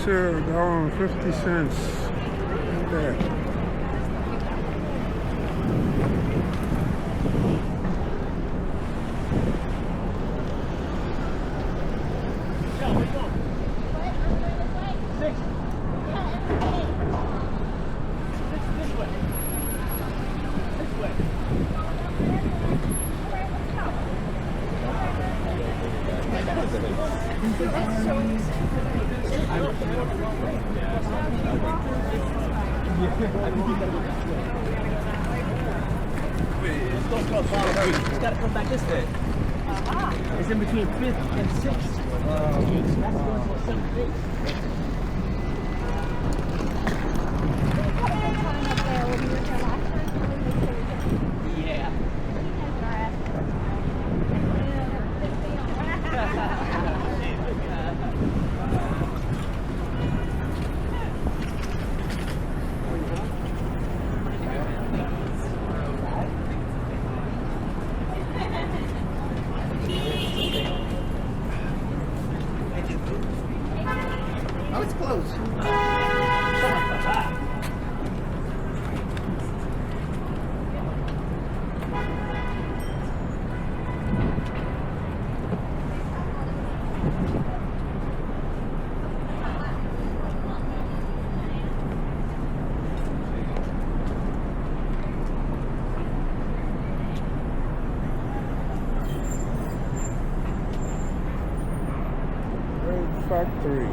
here, $1.50. Look at that. It's got to come back this way. It's in between 5th and 6th. That's going to 7th base. Yeah. Oh, it's closed. Factory.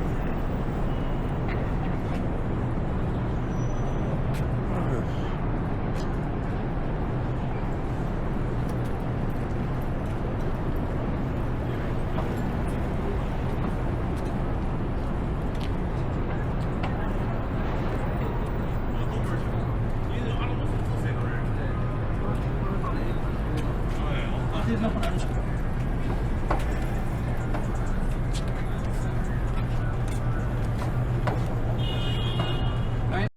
There's no